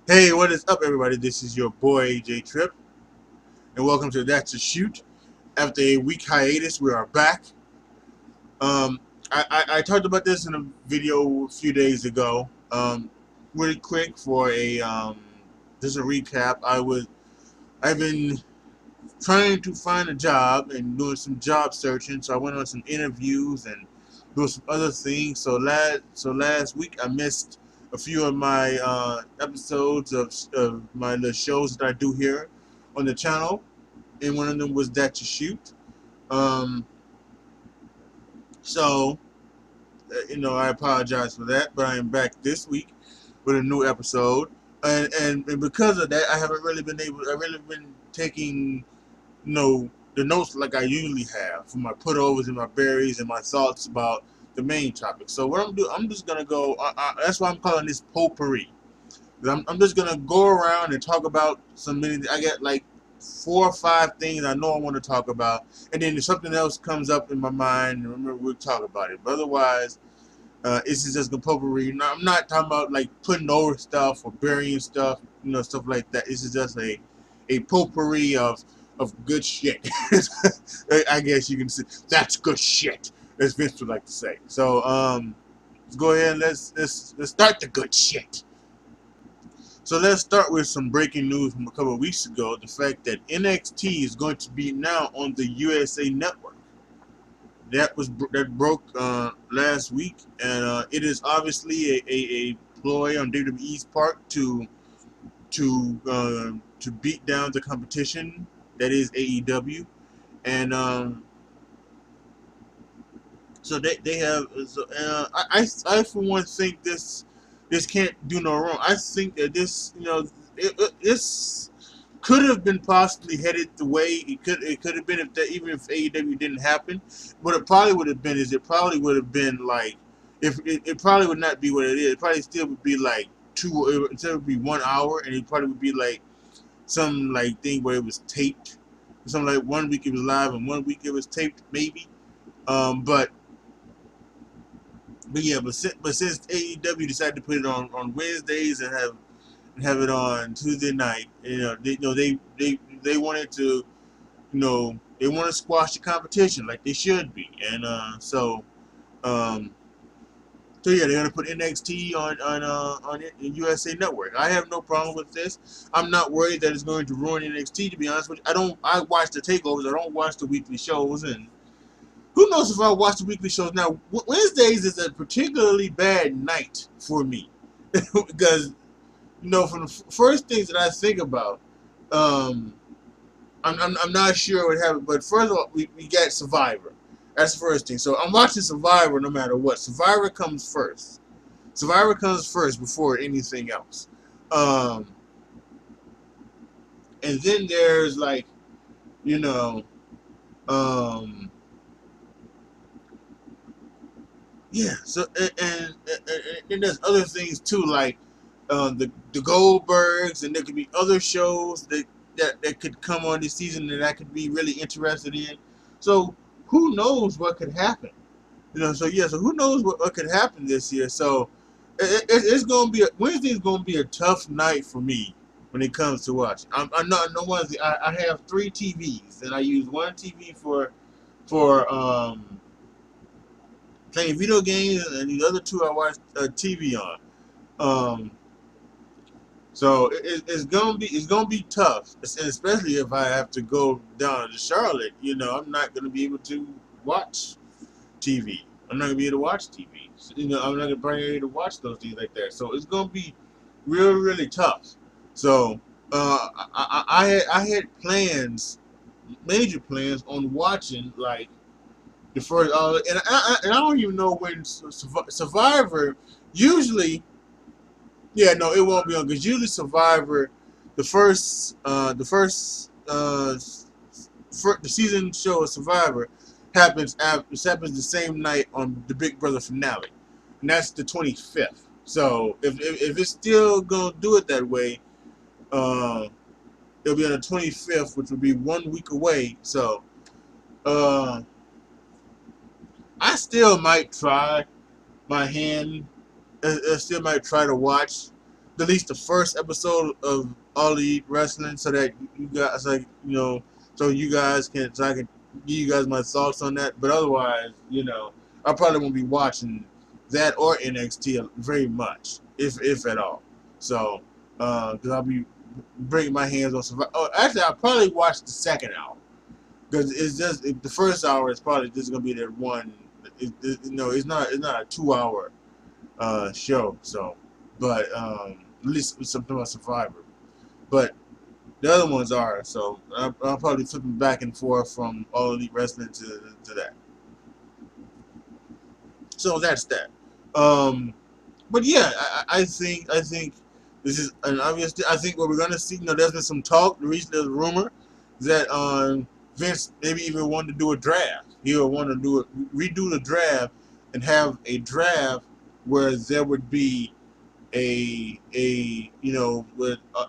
Hey, what is up, everybody? This is your boy J Trip, and welcome to That's a Shoot. After a week hiatus, we are back. Um, I talked about this in a video a few days ago. Really quick for a just a recap. I've been trying to find a job and doing some job searching. So I went on some interviews and doing some other things. So last week I missed a few of my episodes of my little shows that I do here on the channel, and one of them was That You Shoot. Um, so I apologize for that, but I am back this week with a new episode, and because of that, I haven't really been able. I've really been taking the notes like I usually have for my putovers and my berries and my thoughts about the main topic. So what I'm doing, I'm just gonna go. That's why I'm calling this potpourri. I'm just gonna go around and talk about some many. I get like 4 or 5 things I know I want to talk about, and then if something else comes up in my mind, remember we'll talk about it. But otherwise, this is just a potpourri. Now, I'm not talking about like putting over stuff or burying stuff, stuff like that. This is just a potpourri of good shit. I guess you can say that's good shit, as Vince would like to say. So let's go ahead and let's start the good shit. So let's start with some breaking news from a couple of weeks ago. The fact that NXT is going to be now on the USA Network. That broke last week, and it is obviously a ploy on WWE's part to beat down the competition that is AEW, and so they have. So, I for one think this can't do no wrong. I think that this could have been possibly headed the way it could have been even if AEW didn't happen. What it probably would have been is it probably would have been like if it probably would not be what it is. It probably still would be like two instead of be 1 hour, and it probably would be like some like thing where it was taped. Something like 1 week it was live and 1 week it was taped maybe. But yeah, but since AEW decided to put it on Wednesdays and have it on Tuesday night, they wanted to they want to squash the competition like they should be, and um, so yeah, they're gonna put NXT on the USA Network. I have no problem with this. I'm not worried that it's going to ruin NXT. To be honest with you, I watch the takeovers. I don't watch the weekly shows, and who knows if I watch the weekly shows now. Wednesdays is a particularly bad night for me because from the first things that I think about, um, I'm not sure what happened, but first of all, we got Survivor. That's the first thing. So I'm watching Survivor no matter what. Survivor comes first. Survivor comes first before anything else. Um, and then there's like, you know, um, yeah. So and there's other things too, like the Goldbergs, and there could be other shows that could come on this season that I could be really interested in. So who knows what could happen? So yeah, so who knows what could happen this year? So it's going to be Wednesday is going to be a tough night for me when it comes to watching. I'm not no one's. I have 3 TVs, and I use one TV for playing video games, and the other two I watch TV on. Um, so it's gonna be tough, and especially if I have to go down to Charlotte. I'm not gonna be able to watch TV. I'm not gonna be able to watch TV. I'm not gonna be able to watch those things like that. So it's gonna be really, really tough. So I had plans, major plans on watching like the first, and I don't even know when Survivor. Usually, yeah, no, it won't be on because usually Survivor, the season show of Survivor happens the same night on the Big Brother finale, and that's the 25th. So if it's still gonna do it that way, uh, it'll be on the 25th, which will be 1 week away. So uh, I still might try my hand. I still might try to watch at least the first episode of All Elite Wrestling, so that you guys so you guys can so I can give you guys my thoughts on that. But otherwise, I probably won't be watching that or NXT very much, if at all. So, because I'll be bringing my hands on Survivor. Oh, actually, I'll probably watch the second hour because the first hour is probably just gonna be that one. It's not a 2 hour show. So, but at least with something about Survivor. But the other ones are. So I'll probably flipping back and forth from All Elite Wrestling to that. So that's that. But yeah, I think this is an obvious. I think what we're gonna see. There's been some talk. Recently, there's a rumor that Vince maybe even wanted to do a draft. He would want to redo the draft and have a draft where there would be with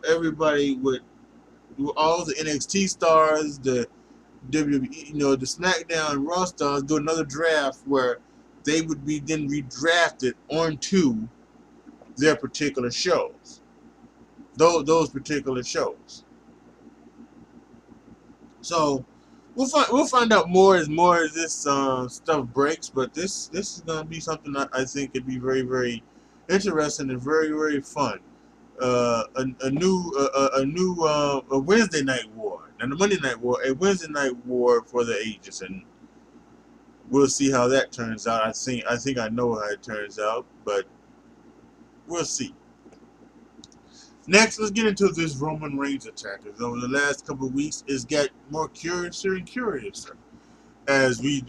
everybody with all the NXT stars, the WWE, the SmackDown and Raw stars do another draft where they would be then redrafted onto their particular shows. Those particular shows. So we'll find out more as this stuff breaks. But this is gonna be something that I think could be very, very interesting and very, very fun. A Wednesday night war and a Monday night war, a Wednesday night war for the ages, and we'll see how that turns out. I think I know how it turns out, but we'll see. Next, let's get into this Roman Reigns attack. As over the last couple of weeks, it's got more curiouser and curiouser. As we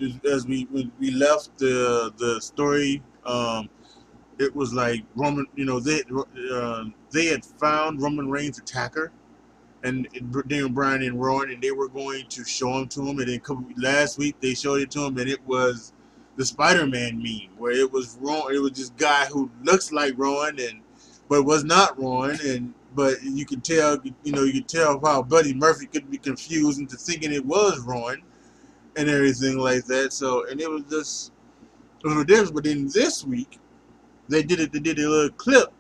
left the story, it was like Roman. They had found Roman Reigns' attacker, and Daniel Bryan and Rowan, and they were going to show him to him. And then last week they showed it to him, and it was the Spider-Man meme where it was Rowan. It was this guy who looks like Rowan, but was not Rowan, but you could tell, how Buddy Murphy could be confused into thinking it was Rowan and everything like that. So, and it was ridiculous. But then this week they did a little clip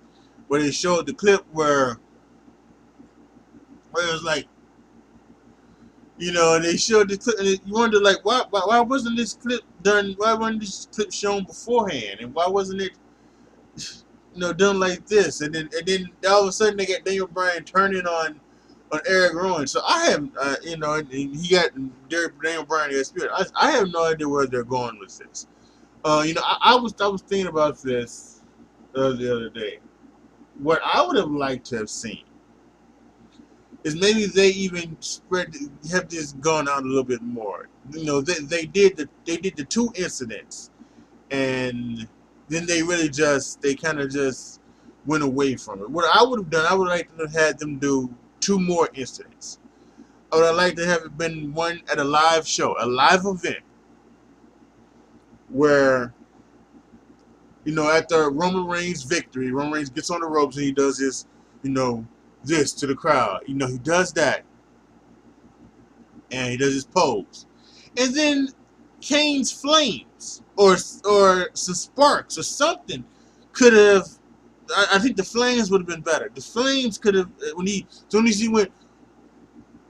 where they showed the clip where it was like, and they showed the clip, and you wonder, like, why wasn't this clip done? Why wasn't this clip shown beforehand, and why wasn't it, done like this? And then all of a sudden they got Daniel Bryan turning on Eric Rowan. So I have, and he got Daniel Bryan in spirit. I have no idea where they're going with this. I was thinking about this the other day. What I would have liked to have seen is maybe they even have this gone out a little bit more. They did the two incidents, and then they kind of just went away from it. What I would have done, I would like to have had them do two more incidents. I would have liked to have it been one at a live show, a live event, where after Roman Reigns' victory, Roman Reigns gets on the ropes and he does his, this to the crowd. He does that. And he does his pose. And then Kane's flames or some sparks or something could have, I think the flames would have been better. The flames could have, soon as he went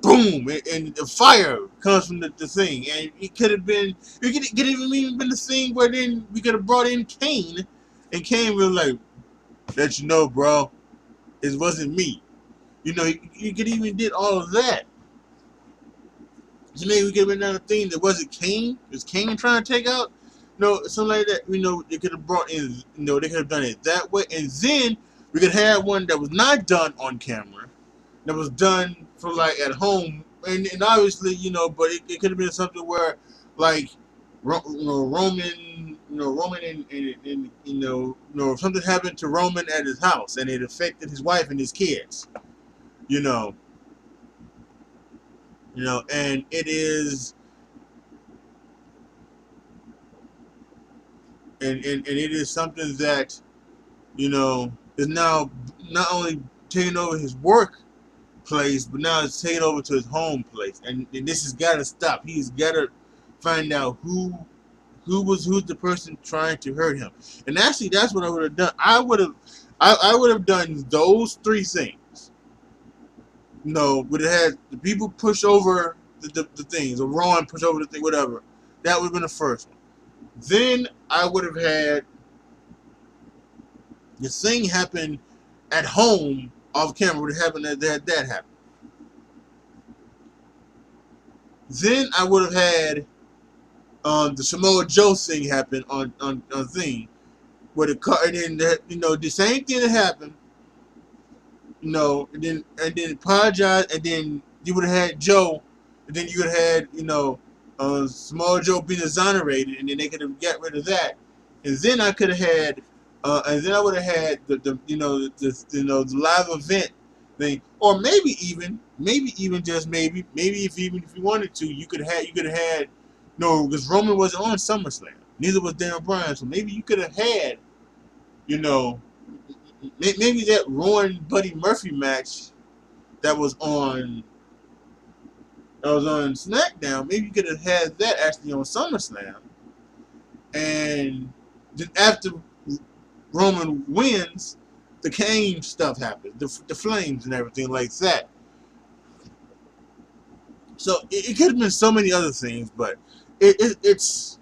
boom, and the fire comes from the thing. And it could have been, it could have even been the thing where then we could have brought in Kane, and Kane was like, let you know, bro, it wasn't me. You could even did all of that. So maybe we could have been another thing that wasn't Kane. Was Kane trying to take out? Something like that. They could have brought in, they could have done it that way. And then we could have one that was not done on camera, that was done for like at home. And obviously, but it could have been something where, like, Roman, and something happened to Roman at his house and it affected his wife and his kids. And it is, and it is something that, is now not only taking over his work place, but now it's taking over to his home place, and this has got to stop. He's got to find out who's the person trying to hurt him. And actually, that's what I would have done. I would have done those three things. Would have had the people push over the things, or Ron push over the thing, whatever. That would have been the first one. Then I would have had the thing happen at home off camera. Would have happened that happen. Then I would have had the Samoa Joe thing happen on thing, where the car, and then the same thing that happened, and then apologize, and then you would have had Joe, and then you would have had Samoa Joe being exonerated, and then they could have got rid of that, and then I could have had, and then I would have had the live event thing, or maybe even just maybe if you wanted to, you could have had no, because Roman wasn't on SummerSlam, neither was Daniel Bryan, so maybe you could have had you know maybe that Rowan Buddy Murphy match that was on SmackDown. Maybe you could have had that actually on SummerSlam, and then after Roman wins, the Kane stuff happens, the flames and everything like that. So it could have been so many other things, but it's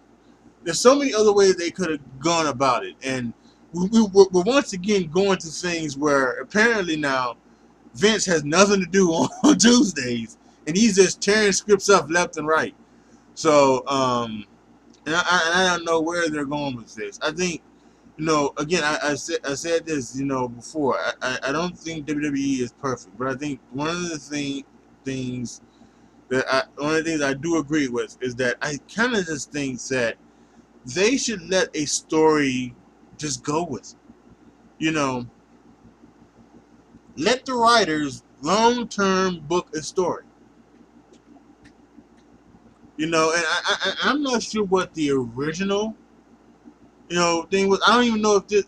there's so many other ways they could have gone about it, and we're once again going to things where apparently now Vince has nothing to do on Tuesdays, and he's just tearing scripts up left and right. So, and I don't know where they're going with this. I think, again, I said this, before. I don't think WWE is perfect, but I think one of the things one of the things I do agree with is that I kind of just think that they should let a story just go with it. Let the writers long-term book a story. And I'm not sure what the original, thing was. I don't even know if this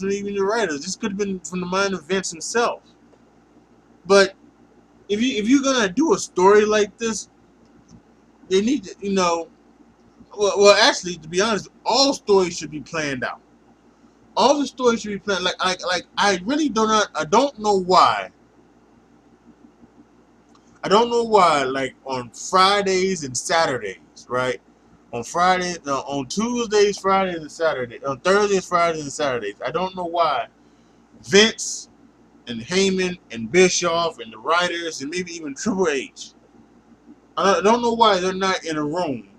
was even the writers. This could have been from the mind of Vince himself. But if you're gonna do a story like this, they need to, well, actually, to be honest, all stories should be planned out. All the stories should be planned. Like I really I don't know why. I don't know why, like on Fridays and Saturdays, right? On Friday, no, on Tuesdays, Fridays, and Saturdays, on Thursdays, Fridays, and Saturdays. I don't know why Vince and Heyman and Bischoff and the writers and maybe even Triple H. I don't know why they're not in a room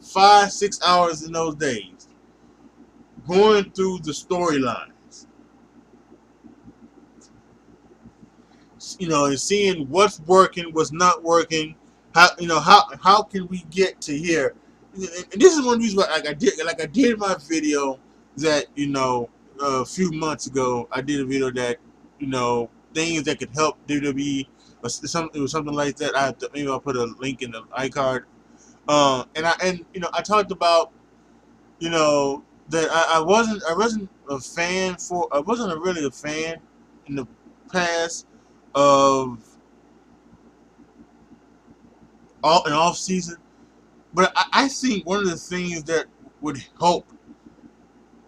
5-6 hours in those days going through the storylines, and seeing what's working, what's not working. How can we get to here? And this is one reason why, I did my video that a few months ago. I did a video that things that could help WWE, or something. It was something like that. Maybe I'll put a link in the iCard. I talked about that I wasn't a fan for I wasn't really a fan in the past of an off season, but I think one of the things that would help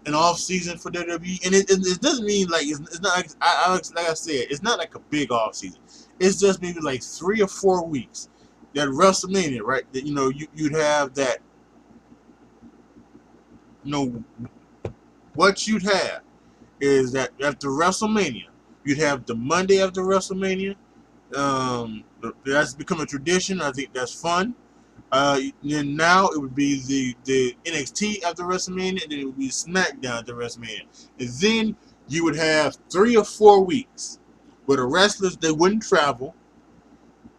an off season for WWE, and it doesn't mean like it's not like like I said, it's not like a big off season. It's just maybe like 3 or 4 weeks. That WrestleMania, right? That you'd have that. What you'd have is that after WrestleMania, you'd have the Monday after WrestleMania. That's become a tradition. I think that's fun. Then now it would be the NXT after WrestleMania, and then it would be SmackDown after WrestleMania. And then you would have 3 or 4 weeks where the wrestlers, they wouldn't travel.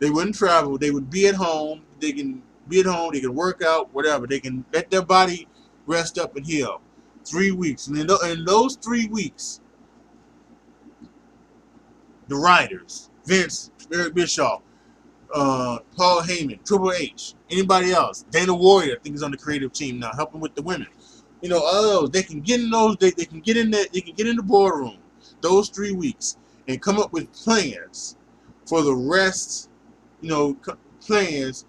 They wouldn't travel. They would be at home. They can be at home. They can work out, whatever. They can let their body rest up and heal. 3 weeks. And in those 3 weeks, the writers, Vince, Eric Bischoff, Paul Heyman, Triple H, anybody else, Dana Warrior, I think is on the creative team now, helping with the women. All those, they can get in those. They can get in that. They can get in the boardroom those 3 weeks and come up with plans for the rest. Plans.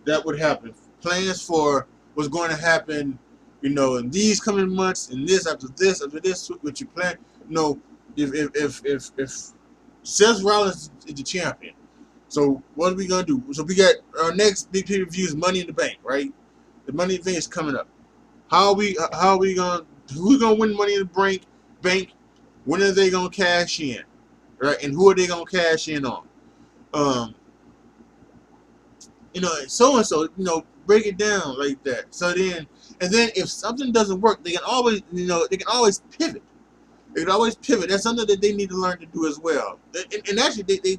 That would happen. Plans for what's going to happen, in these coming months, and after this, what you plan. If Seth Rollins is the champion, so what are we gonna do? So we got our next big pay-per-view is Money in the Bank, right? The Money in the Bank is coming up. How are we gonna who's gonna win Money in the Bank? When are they gonna cash in, right? And who are they gonna cash in on? Um, so and so, break it down like that. So then, and then if something doesn't work, they can always pivot. They can always pivot. That's something that they need to learn to do as well. And actually, they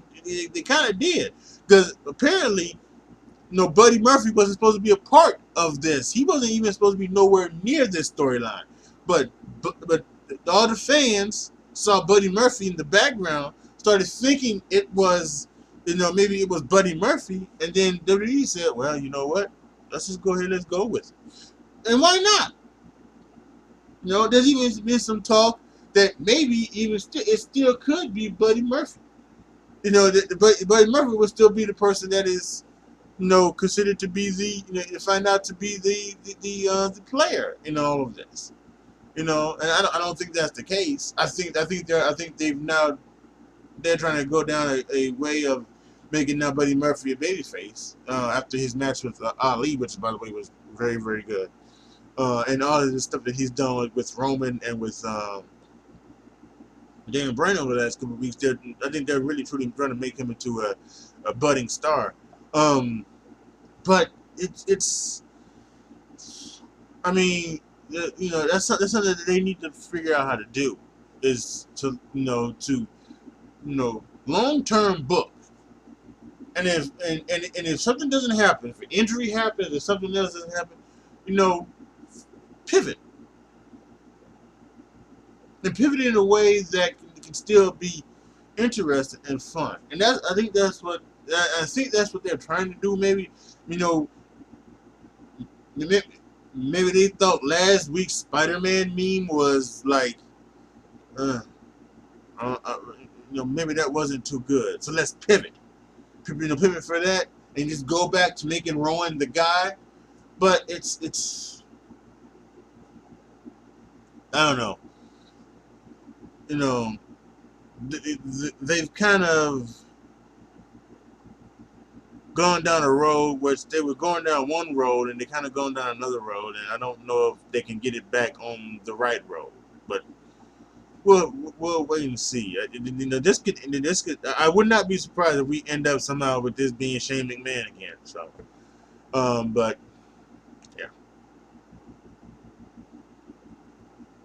kind of did, because apparently, Buddy Murphy wasn't supposed to be a part of this. He wasn't even supposed to be nowhere near this storyline. But all the fans saw Buddy Murphy in the background, started thinking it was, maybe it was Buddy Murphy, and then WWE said, well, you know what? Let's just go ahead and let's go with it. And why not? There's even been some talk that maybe it still could be Buddy Murphy. Buddy Murphy would still be the person that is, considered to be find out to be the player in all of this. And I don't think that's the case. I think they're trying to go down a way of making now Buddy Murphy a babyface after his match with Ali, which by the way was very, very good. And all of the stuff that he's done with Roman and with Dan Bryan over the last couple of weeks, I think they're really truly trying to make him into a budding star. But it's I mean, that's something that they need to figure out how to do, is to long term book. And if something doesn't happen, if an injury happens, if something else doesn't happen, pivot. And pivot in a way that can still be interesting and fun. And I think that's what they're trying to do. Maybe maybe they thought last week's Spider-Man meme was like, maybe that wasn't too good. So let's pivot. Pivot for that, and just go back to making Rowan the guy. But it's I don't know. They've kind of gone down a road, which they were going down one road and they kind of going down another road, and I don't know if they can get it back on the right road. But we'll wait and see. I would not be surprised if we end up somehow with this being Shane McMahon again. So, but yeah.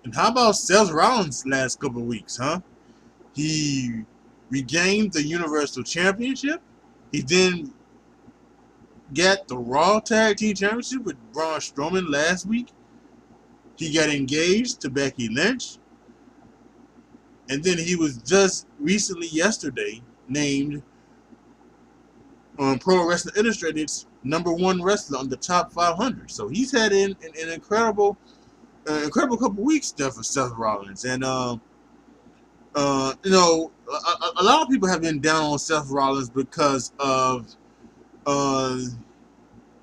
And how about Seth Rollins last couple of weeks, huh? He regained the Universal Championship. He then got the Raw Tag Team Championship with Braun Strowman last week. He got engaged to Becky Lynch. And then he was just recently, yesterday, named on Pro Wrestling Illustrated's #1 wrestler on the top 500. So he's had an incredible couple weeks there for Seth Rollins. And a lot of people have been down on Seth Rollins because of the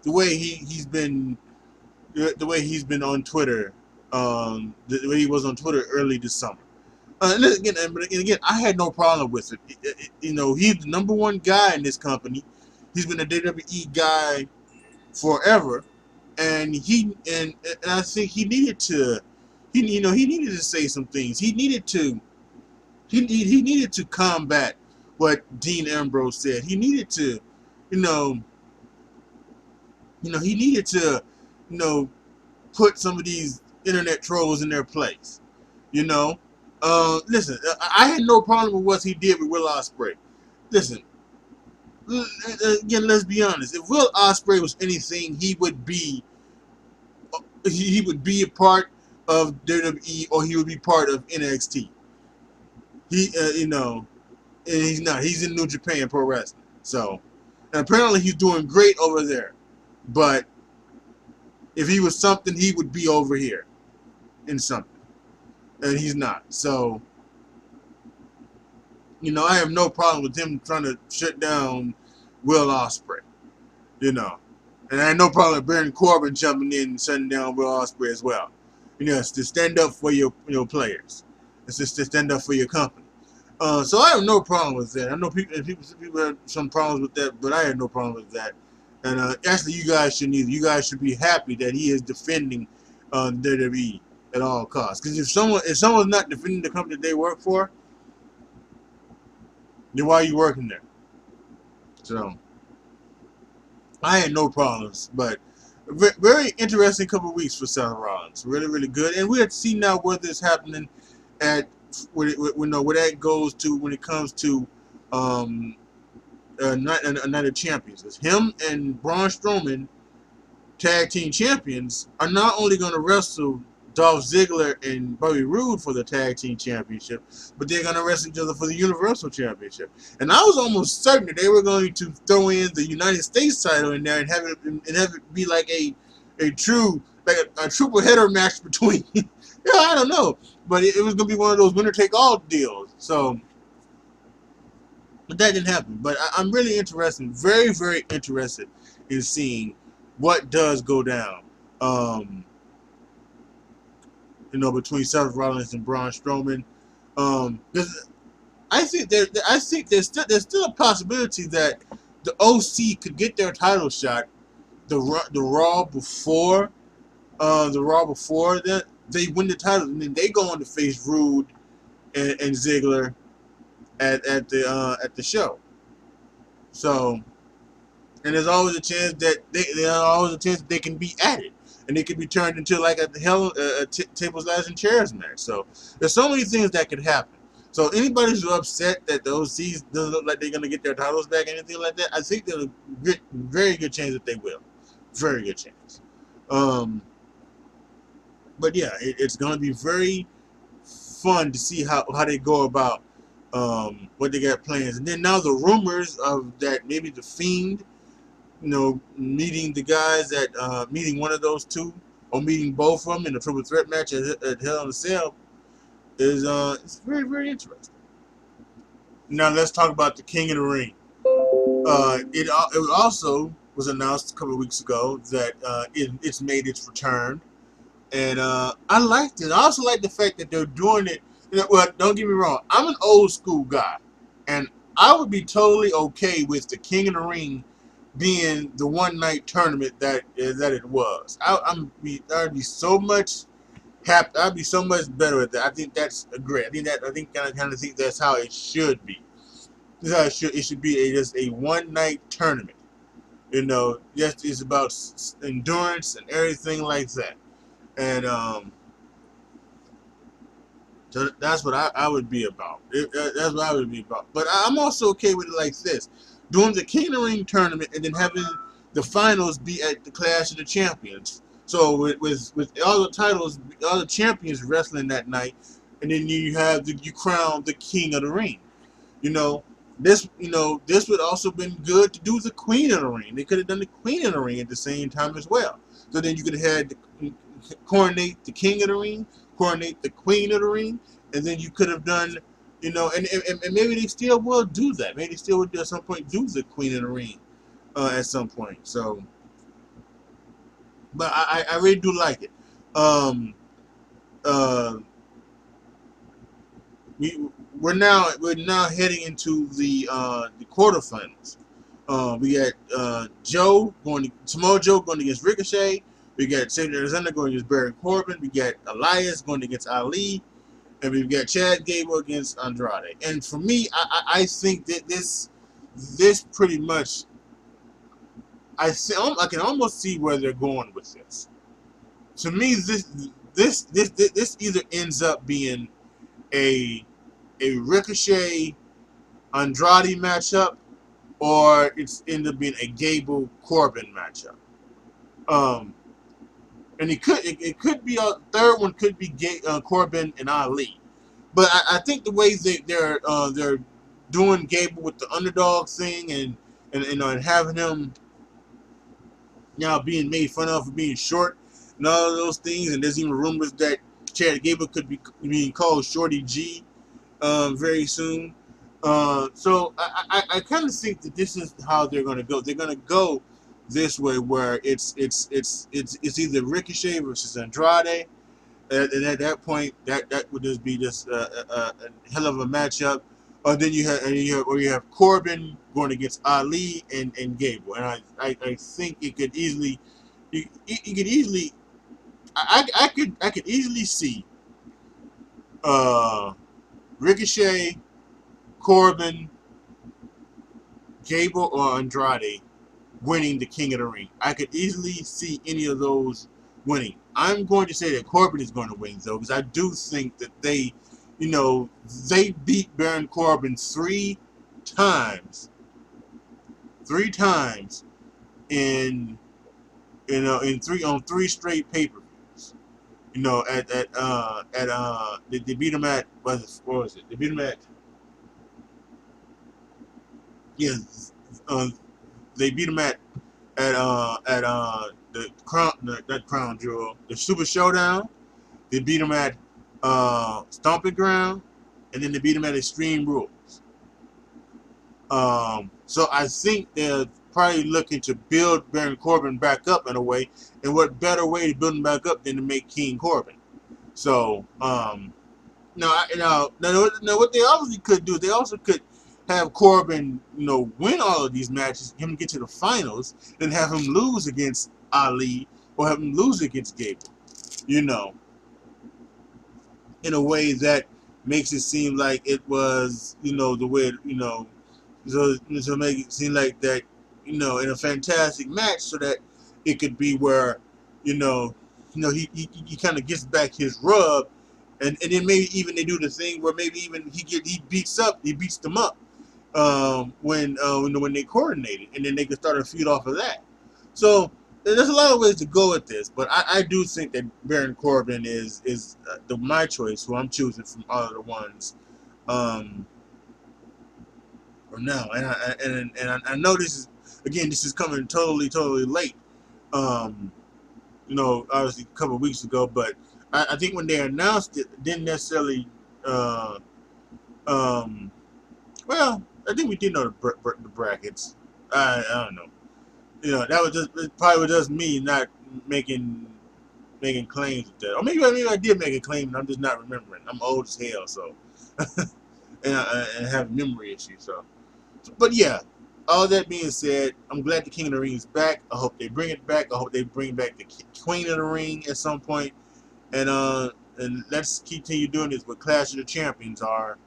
way he's been on Twitter, the way he was on Twitter early this summer. And again, I had no problem with it. He's the #1 guy in this company. He's been a WWE guy forever, and I think he needed to say some things. He needed to combat what Dean Ambrose said. He needed to, he needed to, put some of these internet trolls in their place. Listen, I had no problem with what he did with Will Ospreay. Listen, again, let's be honest. If Will Ospreay was anything, he would be a part of WWE, or he would be part of NXT. And he's not. He's in New Japan Pro Wrestling. So, and apparently he's doing great over there. But if he was something, he would be over here in something. And he's not. So, I have no problem with him trying to shut down Will Ospreay. And I had no problem with Baron Corbin jumping in and shutting down Will Ospreay as well. It's to stand up for your players. It's just to stand up for your company. So I have no problem with that. I know people have some problems with that, but I have no problem with that. And actually, you guys shouldn't either. You guys should be happy that he is defending WWE at all costs. Because if someone's not defending the company that they work for, then why are you working there? So I had no problems, but very interesting couple of weeks for Seth Rollins. Really, really good. And we have to see now whether it's happening at where that goes to when it comes to Night of Champions. It's him and Braun Strowman, tag team champions, are not only going to wrestle Dolph Ziggler and Bobby Roode for the tag team championship, but they're going to wrestle each other for the Universal Championship. And I was almost certain that they were going to throw in the United States title in there and have it be like a true a triple header match between. I don't know, but it was going to be one of those winner take all deals. So. But that didn't happen. But I'm really interested, very, very interested in seeing what does go down, between Seth Rollins and Braun Strowman. Because I think there's still a possibility that the OC could get their title shot, the Raw before that they win the title, and then they go on to face Roode and Ziggler at the show. So, and there's always a chance that they can be added, and they can be turned into like a tables, ladders, and chairs match. So there's so many things that could happen. So anybody who's upset that the OCs doesn't look like they're gonna get their titles back, anything like that, I think there's a very good chance that they will. Very good chance. But yeah, it's gonna be very fun to see how they go about what they got plans. And then now the rumors of that maybe the Fiend, meeting the guys meeting one of those two or meeting both of them in a triple threat match at Hell in a Cell is it's very, very interesting. Now let's talk about the King of the Ring. It also was announced a couple of weeks ago that it's made its return. And I liked it. I also like the fact that they're doing it. Well, don't get me wrong. I'm an old school guy, and I would be totally okay with the King of the Ring being the one night tournament that it was. I'd be so much happy. I'd be so much better with that. I think that's great. I kind of think that's how it should be. This is how it should be just a one night tournament. Just it's about endurance and everything like that. And so that's what I would be about. That's what I would be about. But I'm also okay with it like this. Doing the King of the Ring tournament and then having the finals be at the Clash of the Champions. So with all the titles, all the champions wrestling that night, and then you crown the King of the Ring. This would also been good to do the Queen of the Ring. They could have done the Queen of the Ring at the same time as well. So then you could have had coronate the King of the Ring, coronate the Queen of the Ring, and then you could have done, and maybe they still will do that. Maybe they still would at some point do the Queen of the Ring at some point. So, but I really do like it. Uh, we're now heading into the quarterfinals. We got Samoa Joe going against Ricochet. We got Xavier Alexander going against Baron Corbin. We got Elias going against Ali, and we've got Chad Gable against Andrade. And for me, I think that this pretty much, I can almost see where they're going with this. To me, this either ends up being a Ricochet Andrade matchup, or it's ended up being a Gable Corbin matchup. And it could be a third one, could be Corbin and Ali. But I think the way they're doing Gable with the underdog thing and having him now being made fun of for being short and all of those things, and there's even rumors that Chad Gable could be being called Shorty G very soon. So I kind of think that this is how they're going to go. They're going to go this way, where it's either Ricochet versus Andrade. And at that point, that would just be just a hell of a matchup. Or then you have Corbin going against Ali and Gable, and I think it could easily you could easily I could easily see uh, Ricochet, Corbin, Gable, or Andrade winning the King of the Ring. I could easily see any of those winning. I'm going to say that Corbin is going to win, though, because I do think that they beat Baron Corbin three times in on three straight pay-per-views. They beat him at what was it? They beat him at yeah, uh, they beat him at the crown, not crown jewel, the Super Showdown. They beat him at Stomping Ground, and then they beat him at Extreme Rules. So I think they're probably looking to build Baron Corbin back up in a way, and what better way to build him back up than to make King Corbin? So now, what they obviously could do, they also could have Corbin, win all of these matches, him get to the finals, then have him lose against Ali or have him lose against Gable. You know, in a way that makes it seem like it was, the way, so make it seem like that, in a fantastic match, so that it could be where, he kind of gets back his rub, and then maybe even they do the thing where maybe even he beats them up, when they coordinated, and then they can start a feud off of that. So there's a lot of ways to go with this, but I do think that Baron Corbin is my choice, who I'm choosing from all of the ones from now. And I know this is coming totally late. Um, obviously a couple of weeks ago, but I think when they announced it didn't necessarily. Uh, um, well, I think we did know the brackets. I don't know. That was just it probably was just me not making claims with that, or maybe I did make a claim and I'm just not remembering. I'm old as hell, so and I have memory issues. But yeah, all that being said, I'm glad the King of the Ring is back. I hope they bring it back. I hope they bring back the Queen of the Ring at some point, and let's continue doing this. But Clash of the Champions are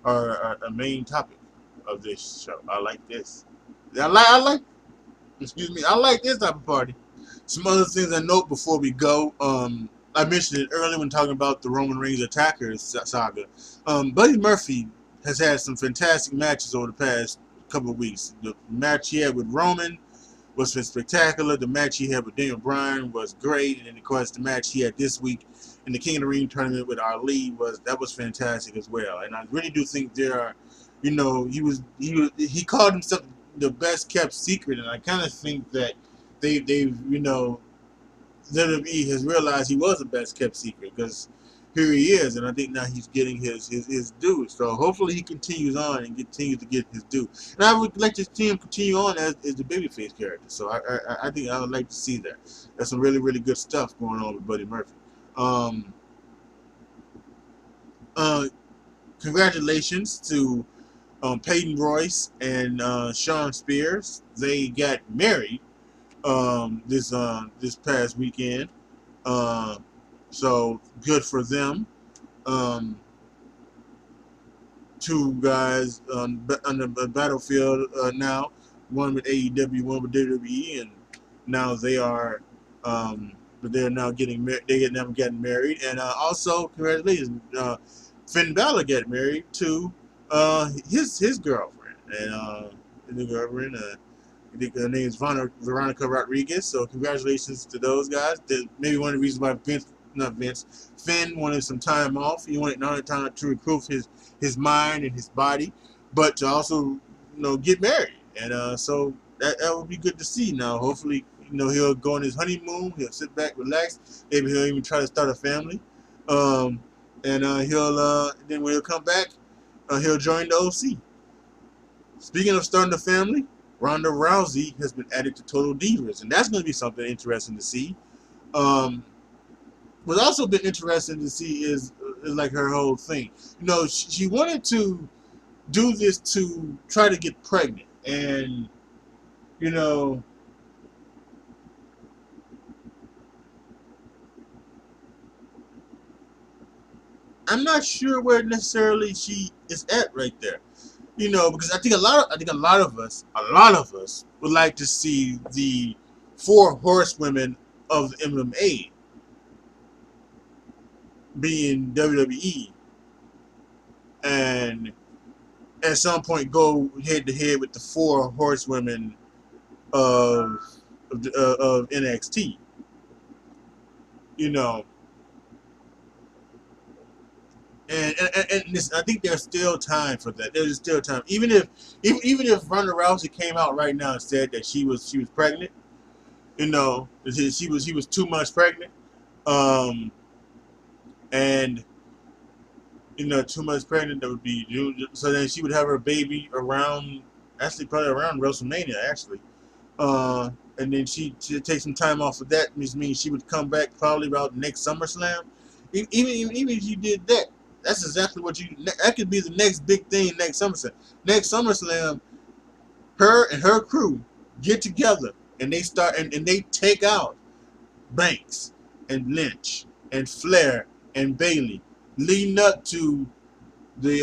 a main topic of this show. I like this. I like excuse me, I like this type of party. Some other things I note before we go. I mentioned it earlier when talking about the Roman Reigns Attackers saga. Buddy Murphy has had some fantastic matches over the past couple of weeks. The match he had with Roman was spectacular. The match he had with Daniel Bryan was great, and then of course the match he had this week in the King of the Ring tournament with Ali was fantastic as well. And I really do think there are, he called himself the best kept secret, and I kind of think that they've WWE has realized he was the best kept secret, because here he is, and I think now he's getting his due. So hopefully he continues on and continues to get his due. And I would like to see him continue on as the babyface character. So I think I would like to see that. There's some really good stuff going on with Buddy Murphy. Um, uh, Congratulations to Peyton Royce and Sean Spears. They got married this past weekend. Uh, so good for them. Um, Two guys on the battlefield now. One with AEW, one with WWE, and now they are. But they're now getting married. They now getting married, and also congratulations, Finn Balor got married to his girlfriend, and the girlfriend. I think her name is Veronica Rodriguez. So congratulations to those guys. Maybe one of the reasons why Finn wanted some time off. He wanted not only time to improve his mind and his body, but to also get married. And so that would be good to see. Now hopefully he'll go on his honeymoon. He'll sit back, relax. Maybe he'll even try to start a family. And he'll then when he'll come back, he'll join the OC. Speaking of starting a family, Ronda Rousey has been added to Total Divas, and that's going to be something interesting to see. Um, what's also been interesting to see is like her whole thing. She wanted to do this to try to get pregnant, and you know, I'm not sure where necessarily she is at right there. Because I think a lot of us would like to see the four horsewomen of the MMA being WWE, and at some point go head to head with the four horsewomen of of NXT. You know, and I think there's still time for that. There's still time, even if Ronda Rousey came out right now and said that she was pregnant. She was 2 months pregnant, um, and 2 months pregnant, that would be June. So then she would have her baby around, actually probably around WrestleMania, actually. Uh, and then she'd take some time off of that, which means she would come back probably about next SummerSlam. Even if you did that, that's exactly what that could be the next big thing next SummerSlam. Next SummerSlam, her and her crew get together and they start and they take out Banks and Lynch and Flair and Bailey, leading up to the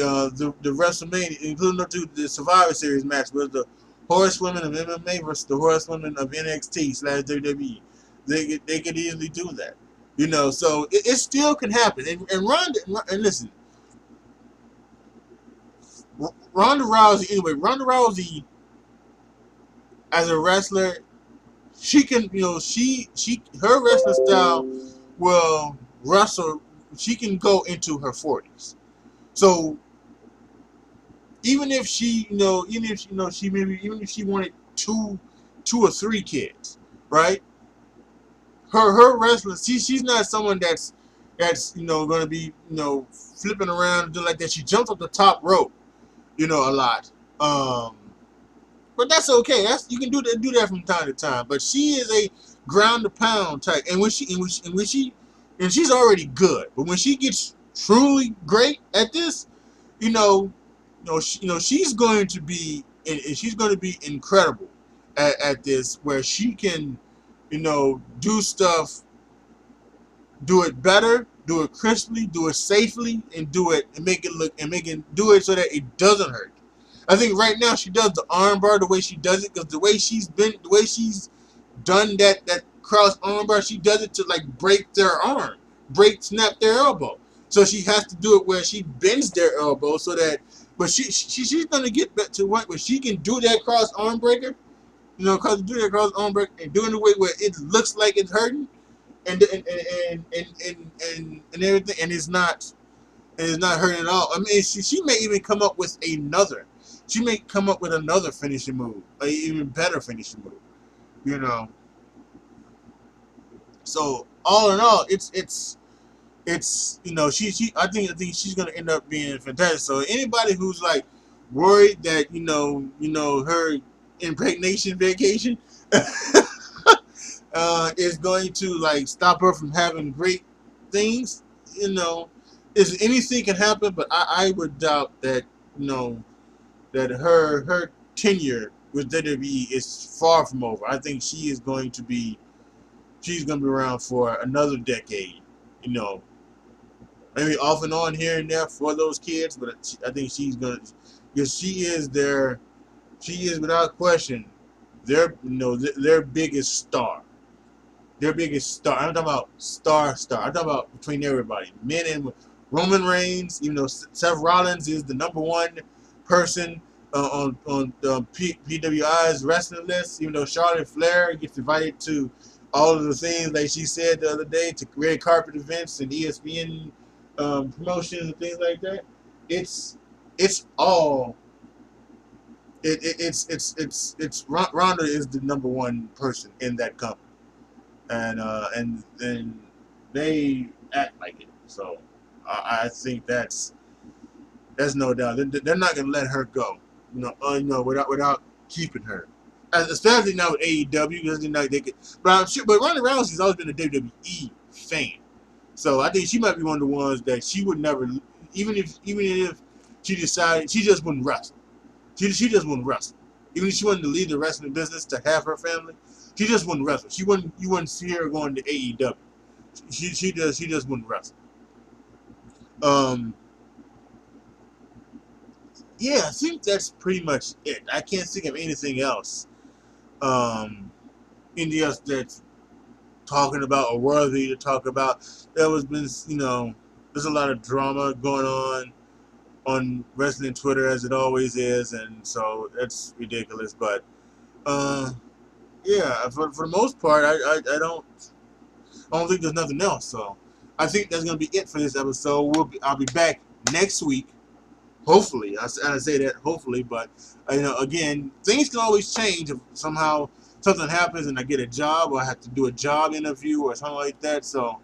WrestleMania, including up to the Survivor Series match with the horsewomen of MMA versus the horsewomen of NXT / WWE. They could easily do that, So it still can happen. And Ronda, and listen, Ronda Rousey. Anyway, Ronda Rousey as a wrestler, she can, she her wrestling style will wrestle. She can go into her 40s. So even if she, even if she maybe even if she wanted two or three kids, right? Her wrestling, she's not someone that's going to be flipping around and doing like that. She jumps up the top rope, a lot. But that's okay. You can do that from time to time. But she is a ground to pound type, and when she's already good. But when she gets truly great at this, you know, she's going to be, and she's going to be incredible at this, where she can, do stuff, do it better, do it crisply, do it safely, and do it and make it look and do it so that it doesn't hurt. I think right now she does the armbar the way she does it, because the way she's done that cross armbar, she does it to like break their arm, snap their elbow. So she has to do it where she bends their elbow so that, but she's gonna get back to what where she can do that cross arm breaker, cause do that cross arm breaker and do it in a way where it looks like it's hurting, and everything, and it's not hurting at all. I mean, she may even come up with another. She may come up with another finishing move, an even better finishing move. You know. So all in all, she I think she's gonna end up being fantastic. So anybody who's like worried that her impregnation vacation is going to like stop her from having great things, is anything can happen, but I would doubt that that her tenure with WWE is far from over. I think she's going to be around for another decade, you know, maybe off and on here and there for those kids, but I think she's going to, because she is without question their biggest star. Their biggest star. I'm talking about star. I'm talking about between everybody, men and Roman Reigns. Seth Rollins is the number one person on PWI's wrestling list. Charlotte Flair gets invited to all of the things like she said the other day, to red carpet events and ESPN promotions and things like that. It's all. It's Ronda is the number one person in that company, and they act like it. So I think that's no doubt. They're not gonna let her go. Without keeping her. especially now with AEW, because they could. But I'm sure. But Ronda Rousey's always been a WWE fan, so I think she might be one of the ones that she would never, even if she decided she just wouldn't wrestle. She just wouldn't wrestle. Even if she wanted to leave the wrestling business to have her family, she just wouldn't wrestle. She wouldn't. You wouldn't see her going to AEW. She just wouldn't wrestle. Um, yeah, I think that's pretty much it. I can't think of anything else. Anything else that's talking about or worthy to talk about. There was been, there's a lot of drama going on wrestling Twitter as it always is, and so it's ridiculous. But yeah, for the most part, I don't think there's nothing else. So I think that's gonna be it for this episode. I'll be back next week. Hopefully, I say that hopefully, but again, things can always change if somehow something happens and I get a job or I have to do a job interview or something like that. So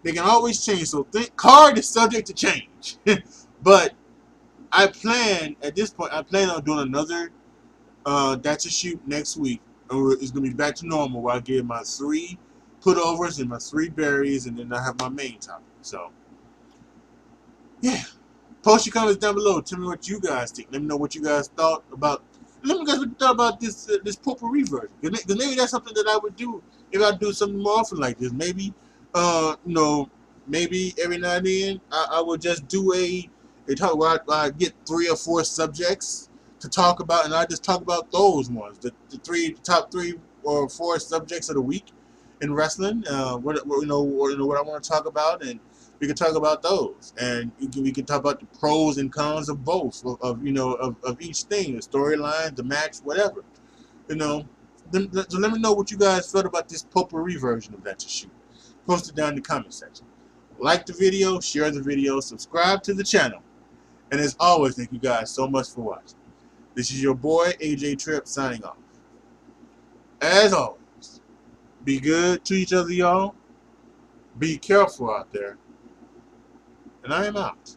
they can always change. So card is subject to change. But at this point, I plan on doing another That's a Shoot next week. It's going to be back to normal where I give my 3 putovers and my 3 berries, and then I have my main topic. So, yeah. Post your comments down below. Tell me what you guys think. Let me know what you guys thought about. Let me know what you thought about this potpourri version. Because maybe that's something that I would do if I do something more often like this. Maybe, maybe every now and then I would just do a talk where I get 3 or 4 subjects to talk about, and I just talk about those ones, the top 3 or 4 subjects of the week in wrestling. What I want to talk about, and we can talk about those, and we can talk about the pros and cons of both, of each thing, the storyline, the match, whatever. So let me know what you guys felt about this potpourri version of That's a Shoot. Post it down in the comment section. Like the video, share the video, subscribe to the channel, and as always, thank you guys so much for watching. This is your boy AJ Tripp signing off. As always, be good to each other, y'all. Be careful out there. And I am out.